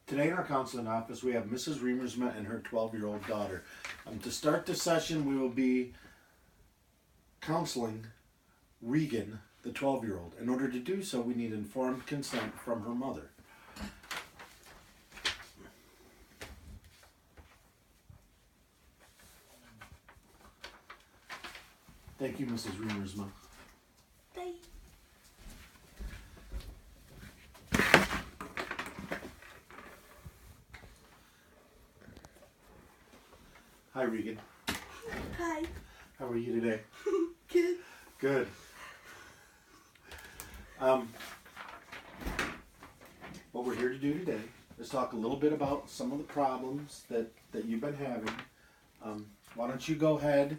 Today in our counseling office, we have Mrs. Remersma and her 12-year-old daughter. To start the session, we will be counseling Regan, the 12-year-old. In order to do so, we need informed consent from her mother. Thank you, Mrs. Remersma. Bye. Hi, Regan. Hi. How are you today? Good. Good. What we're here to do today is talk a little bit about some of the problems that you've been having. Why don't you go ahead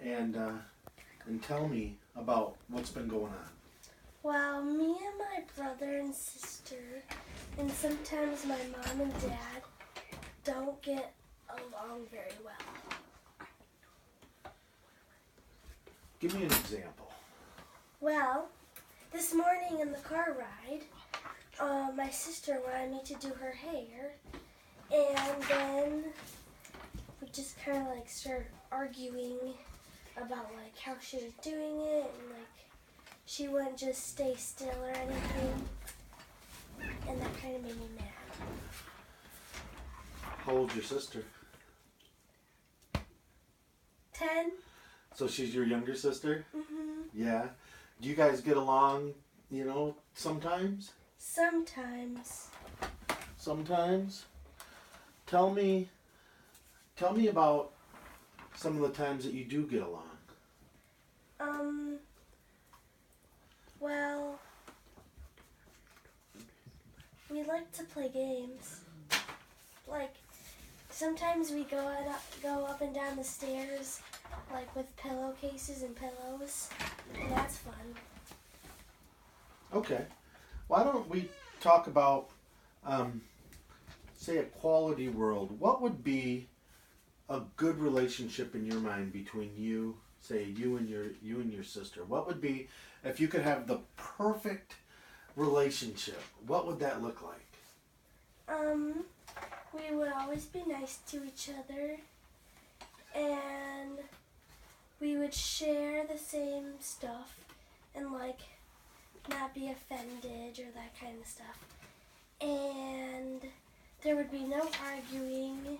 and tell me about what's been going on? Well, me and my brother and sister, and sometimes my mom and dad don't get along very well. Give me an example. Well, this morning in the car ride, my sister wanted me to do her hair, and then we just kind of like started arguing about like how she was doing it, and like she wouldn't just stay still or anything, and that kind of made me mad. How old's your sister? 10. So she's your younger sister? Mm-hmm. Yeah. Do you guys get along, sometimes? Sometimes. Sometimes? Tell me about some of the times that you do get along. Well, we like to play games. Like, sometimes we go up and down the stairs, like with pillowcases and pillows, and that's fun. Okay. Why don't we talk about, say, a quality world? What would be a good relationship in your mind between you, say, you and your sister? What would be, if you could have the perfect relationship, what would that look like? We would always be nice to each other, and we would share the same stuff, and like not be offended or that kind of stuff. And there would be no arguing,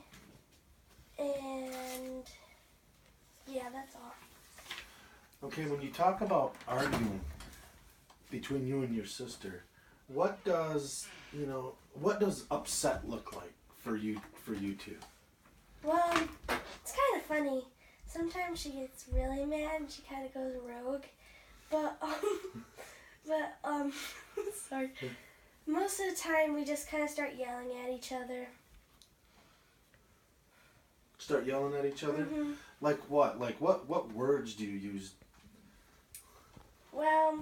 and yeah, that's all. Okay, when you talk about arguing between you and your sister, what does upset look like for you two? Well, it's kind of funny. Sometimes she gets really mad and she kind of goes rogue, but sorry. Most of the time we just kind of start yelling at each other. Start yelling at each other? Mm-hmm. Like what? Like what words do you use? Well,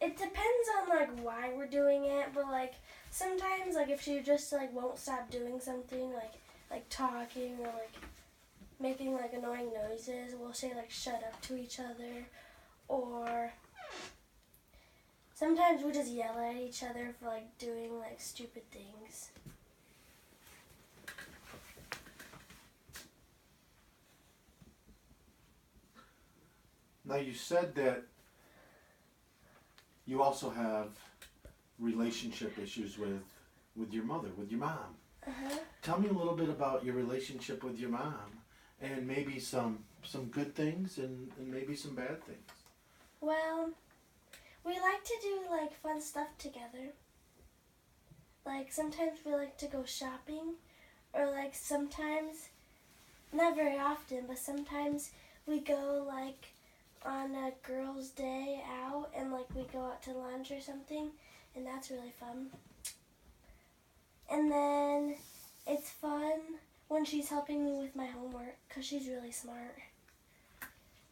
it depends on like why we're doing it, but like sometimes like if she just like won't stop doing something, like talking or like making like annoying noises, we'll say like shut up to each other, or sometimes we just yell at each other for like doing like stupid things. Now you said that you also have relationship issues with your mother, with your mom. Uh-huh. Tell me a little bit about your relationship with your mom, and maybe some good things and maybe some bad things. Well, we like to do like fun stuff together. Like sometimes we like to go shopping, or like sometimes, not very often, but sometimes we go like on a girls' day out and like we go out to lunch or something, and that's really fun. And then it's fun when she's helping me with my homework because she's really smart.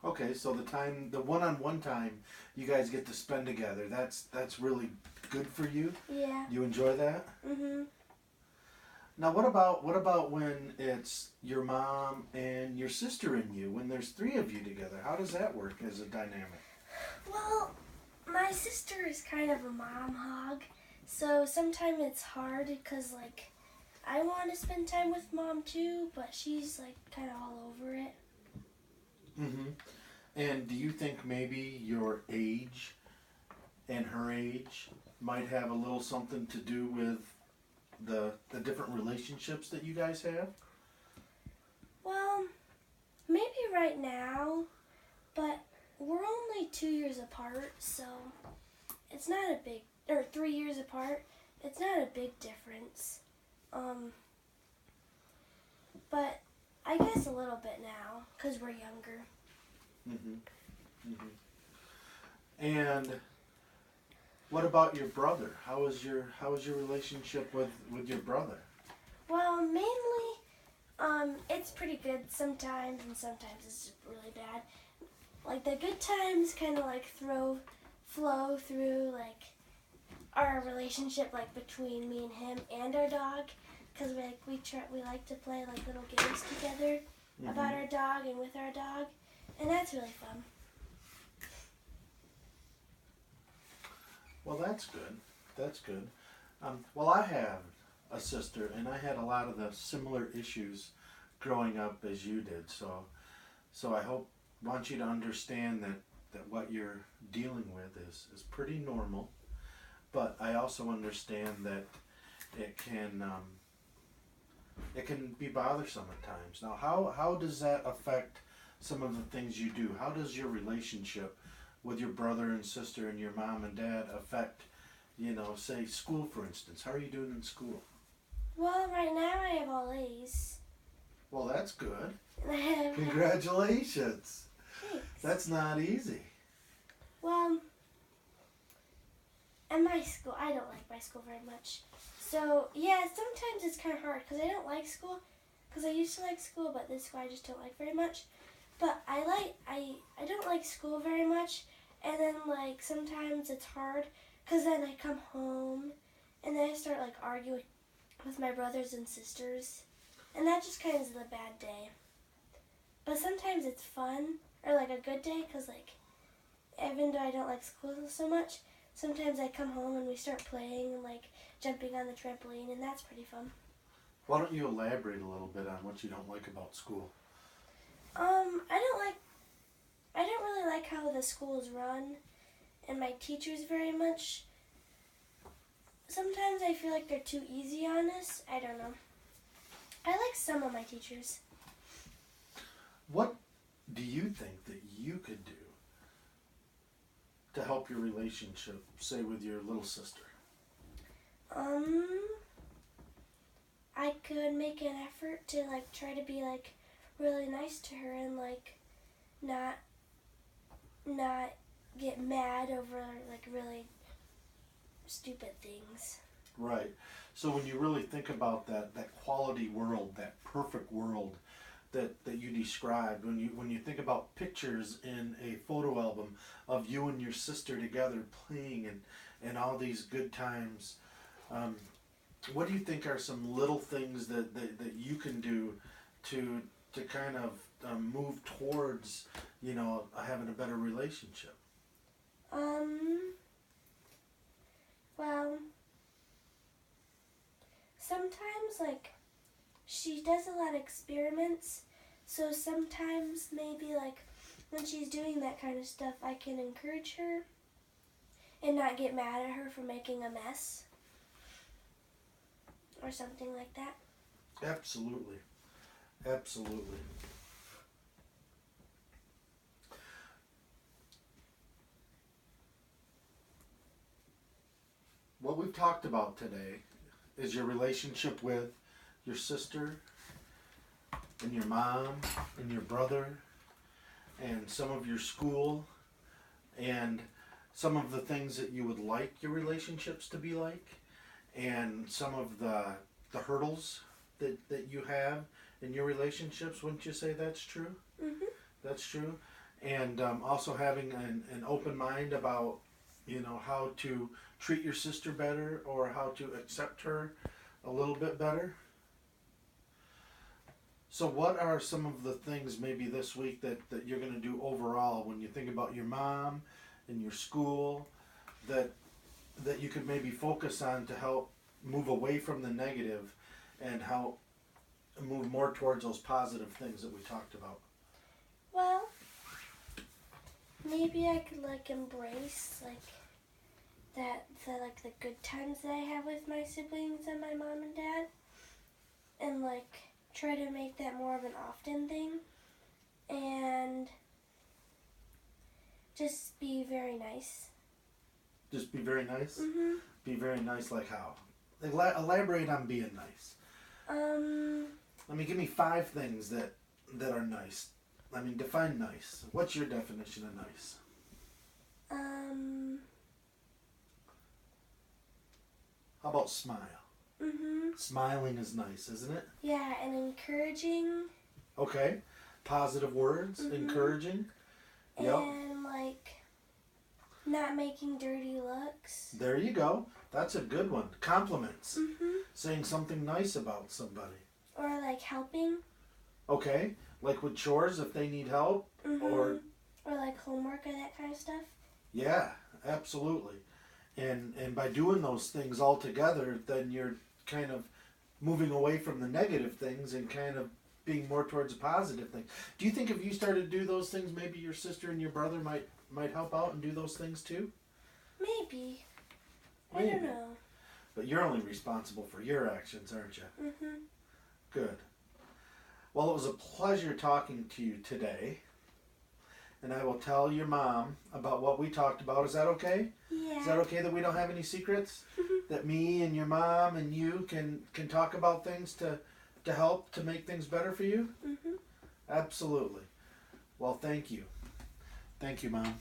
Okay, so the one-on-one time you guys get to spend together, that's really good for you? Yeah. You enjoy that? Mhm. Now what about when it's your mom and your sister and you, when there's three of you together? How does that work as a dynamic? Well, my sister is kind of a mom hog, So sometimes it's hard because like I want to spend time with mom too, but she's like kind of all over it. Mm-hmm. And do you think maybe your age and her age might have a little something to do with the different relationships that you guys have? Well, maybe right now, but we're only 2 years apart, so it's not a big, or 3 years apart. It's not a big difference. But I guess a little bit now, because we're younger. Mm-hmm. Mm-hmm. And what about your brother? How is your relationship with your brother? Well, mainly, it's pretty good sometimes, and sometimes it's just really bad. Like the good times kind of like flow through like our relationship, like between me and him and our dog, because we like to play like little games together about our dog and with our dog, and that's really fun. Well, that's good. That's good. Well, I have a sister, and I had a lot of the similar issues growing up as you did. So I want you to understand that what you're dealing with is pretty normal. But I also understand that it can be bothersome at times. Now, how does that affect some of the things you do? How does your relationship with your brother and sister and your mom and dad affect, say school, for instance? How are you doing in school? Well, right now I have all A's. Well, that's good. And I have Congratulations. Thanks. That's not easy. Well, at my school, I don't like my school very much. So, yeah, sometimes it's kind of hard because I don't like school. Because I used to like school, but this school I just don't like very much. But I don't like school very much. And then, like, sometimes it's hard because then I come home and then I start, like, arguing with my brothers and sisters. And that just kind of is a bad day. But sometimes it's fun, or, like, a good day because, like, even though I don't like school so much, sometimes I come home and we start playing and, like, jumping on the trampoline, and that's pretty fun. Why don't you elaborate a little bit on what you don't like about school? I don't really like how the school is run and my teachers very much. Sometimes I feel like they're too easy on us. I don't know. I like some of my teachers. What do you think that you could do to help your relationship, say, with your little sister? I could make an effort to, like, try to be, like, really nice to her and, like, not get mad over, like, really stupid things. Right. So when you really think about that quality world, that perfect world that you described, when you think about pictures in a photo album of you and your sister together playing and all these good times, what do you think are some little things that you can do to kind of move towards having a better relationship? Well, sometimes, like, she does a lot of experiments, so sometimes maybe, like, when she's doing that kind of stuff, I can encourage her and not get mad at her for making a mess or something like that. Absolutely. Absolutely. What we've talked about today is your relationship with your sister and your mom and your brother and some of your school and some of the things that you would like your relationships to be like and some of the hurdles that you have in your relationships. Wouldn't you say that's true? Mm-hmm. That's true. And also having an open mind about how to treat your sister better or how to accept her a little bit better. So what are some of the things maybe this week that you're going to do overall when you think about your mom and your school that that you could maybe focus on to help move away from the negative and help move more towards those positive things that we talked about? Well, maybe I could like embrace like the good times that I have with my siblings and my mom and dad, and like try to make that more of an often thing, and just be very nice. Just be very nice? Mhm. Be very nice like how? Elaborate on being nice. Give me 5 things that are nice. Define nice. What's your definition of nice? How about smile? Smiling is nice, isn't it? Yeah, and encouraging. Okay. Positive words, encouraging. Yep. And like not making dirty looks. There you go. That's a good one. Compliments. Saying something nice about somebody. Or like helping. Okay. Like with chores if they need help. Or like homework or that kind of stuff. Yeah, absolutely. And by doing those things all together, then you're kind of moving away from the negative things and kind of being more towards the positive things. Do you think if you started to do those things, maybe your sister and your brother might help out and do those things too? Maybe. I don't know. But you're only responsible for your actions, aren't you? Good. Well, it was a pleasure talking to you today. And I will tell your mom about what we talked about. Is that okay? Yeah. Is that okay that we don't have any secrets? That me and your mom and you can talk about things to help to make things better for you? Absolutely. Well, thank you. Thank you, Mom.